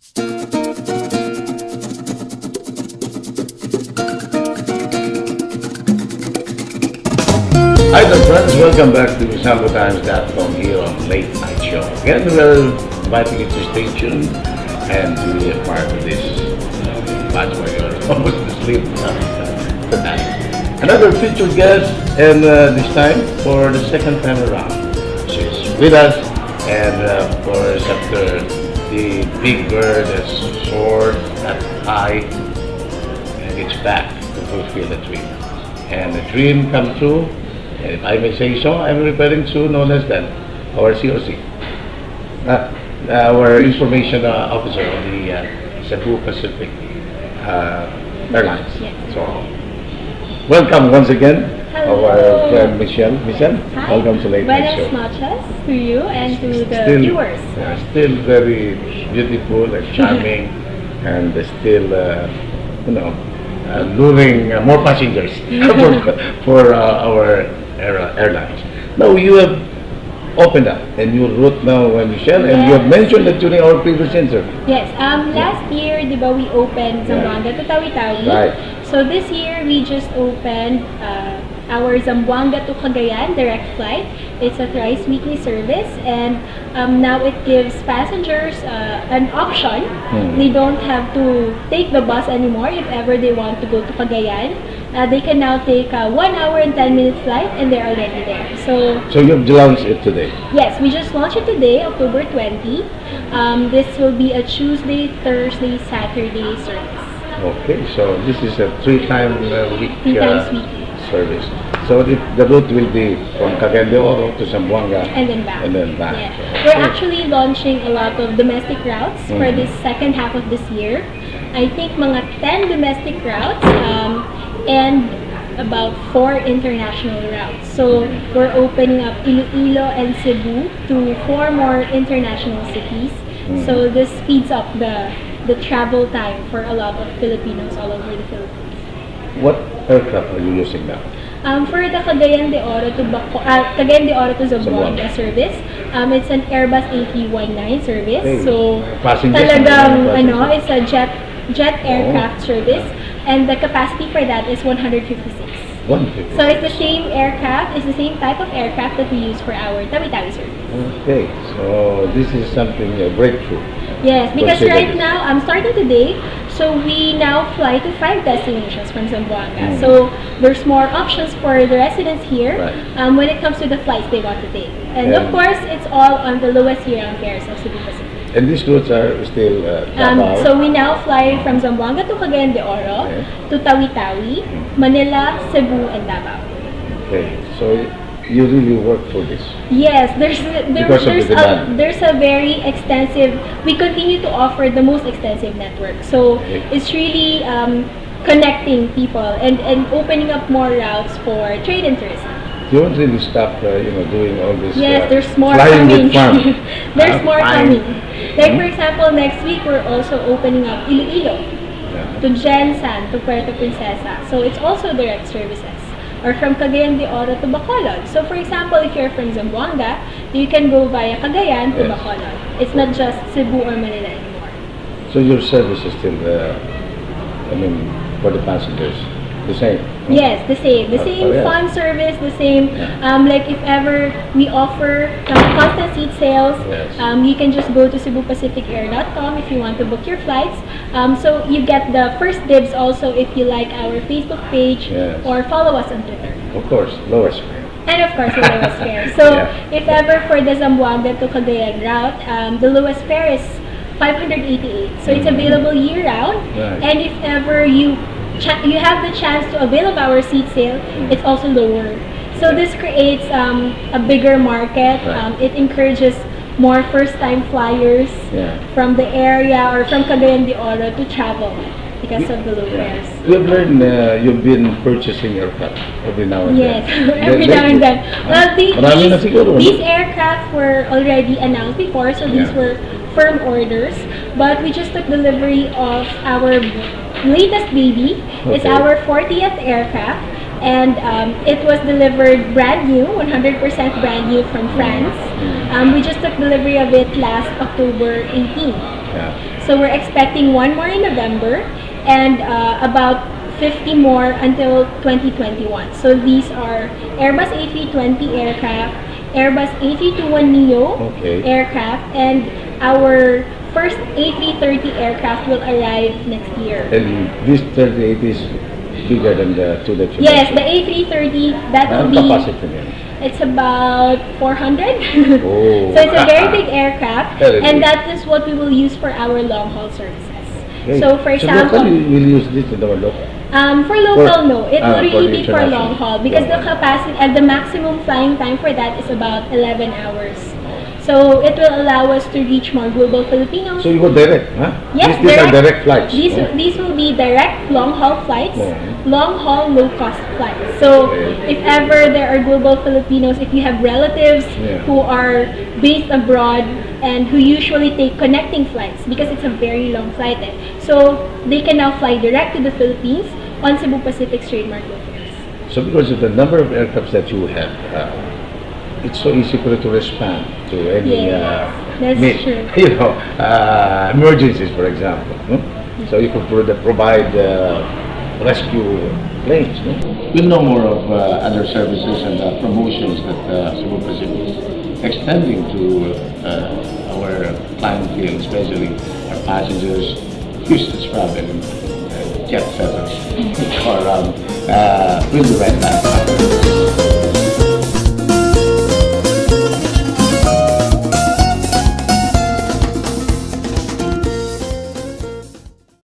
Hi there friends, welcome back to ZamboTimes.com here on Late Night Show. Again, we're inviting you to stay tuned and to be a part of this batch where you're almost asleep tonight. Another featured guest, and this time for the second time around. She's with us, and of course after the big bird has soared that high, and it's back to fulfill the dream. And the dream come true. And if I may say so, I'm referring to no less than our COC, our information officer of the Cebu Pacific Airlines. Yes. So, welcome once again, Hello. our friend Michelle. Michelle, Hi. welcome to Late Night Show. Buenas noches to you and to the Still- viewers. Still very beautiful and charming, and still, luring more passengers for our airlines. Now you have opened up a new route now, Michelle, and you have Yes. mentioned that during our previous interview. Yes, last year, di ba, we opened Zamboanga to Tawi-Tawi. Right. So this year, we just opened our Zamboanga to Cagayan direct flight. It's a thrice weekly service, and now it gives passengers an option. They don't have to take the bus anymore if ever they want to go to Cagayan. They can now take a 1 hour and 10-minute flight, and they're already there. So you've launched it today. Yes, we just launched it today, October 20. This will be a Tuesday, Thursday, Saturday service. Okay, so this is a three-time week Three times weekly. service. So the route will be from Cagayan de Oro to Zamboanga. And then back. And then back. Yeah. We're actually launching a lot of domestic routes for this second half of this year. I think mga 10 domestic routes and about 4 international routes. So we're opening up Iloilo and Cebu to 4 more international cities. So this speeds up the travel time for a lot of Filipinos all over the Philippines. What aircraft are you using now? For the Cagayan de Oro to Cagayan de Oro to Zamboanga service, it's an Airbus A319 service. Okay. So Passengers talagang and passengers. it's a jet aircraft service, and the capacity for that is 156. 150. So it's the same aircraft, it's the same type of aircraft that we use for our Tawi-Tawi service. Okay, so this is something a breakthrough. Yes, because Consider right this. now, I'm starting today, so we now fly to 5 destinations from Zamboanga. So there's more options for the residents here Right. when it comes to the flights they want to take. And of And- course, it's all on the lowest year-round fares of Cebu Pacific. And these routes are still Davao. So we now fly from Zamboanga to Cagayan de Oro, Okay. to Tawi-Tawi, Manila, Cebu, and Davao. Okay, so you really work for this. Yes, Because of the demand. there's a very extensive. We continue to offer the most extensive network, so Okay. it's really connecting people and opening up more routes for trade and tourism. You won't really stop, doing all this. Yes, there's more flying coming. with fun. There's more Flying. coming. Like for example, next week we're also opening up Iloilo Yeah. to Jensan to Puerto Princesa. So it's also direct services. Or from Cagayan de Oro to Bacolod. So for example, if you're from Zamboanga, you can go via Cagayan to Yes. Bacolod. It's not just Cebu or Manila anymore. So your service is still, for the passengers, the same. no? Yes, the same. The same yes. fun service, the same, Yeah. like if ever we offer constant seat sales, Yes. you can just go to cebupacificair.com if you want to book your flights. So you get the first dibs also if you like our Facebook page Yes. or follow us on Twitter. Of course, lowest fare. And of course, the lowest fare. So Yeah. if ever for the Zamboanga to Cagayan route, the lowest fare is 588. So it's available year-round. Right. And if ever you have the chance to avail of our seat sale, it's also lower. So this creates a bigger market. Right. It encourages more first-time flyers Yeah. from the area or from Cagayan de Oro to travel because of the low fares. We've learned you've been purchasing aircraft every now and Yes, then. every now and then. Well, Marami na siguro, no? these aircraft were already announced before, so these Yeah. were firm orders. But we just took delivery of our latest baby. It's Okay. our 40th aircraft, and it was delivered brand new, 100% brand new from France. We just took delivery of it last October 18. Yeah. So we're expecting one more in November and about 50 more until 2021. So these are Airbus A320 aircraft, Airbus A321neo Okay. aircraft, and our first A330 aircraft will arrive next year. And this 38 is bigger than the two that you Yes, the mentioned. A330, that will Anong be, capacity niya? it's about 400. Oh. So it's a very big aircraft, Very and big. that is what we will use for our long-haul services. Okay. So for example, locally, we'll use this in our local. for local, For- no. It will for really be for international. long haul because the Long haul. capacity, the maximum flying time for that is about 11 hours. So it will allow us to reach more global Filipinos. So you go direct, huh? Yes, These are direct flights. These, no? these will be direct long-haul flights, Mhm. long-haul low-cost flights. So Okay. if ever there are global Filipinos, if you have relatives Yeah. who are based abroad and who usually take connecting flights because it's a very long flight, so they can now fly direct to the Philippines on Cebu Pacific's trademark low fares. So because of the number of aircrafts that you have, it's so easy for you to respond to any Yes, that's true. emergencies, for example. No? So you could provide rescue planes. No? We'll know more of other services and promotions that Cebu Pacific is extending to our clientele, especially our passengers used to travel in jet setters which are around. We'll be right back.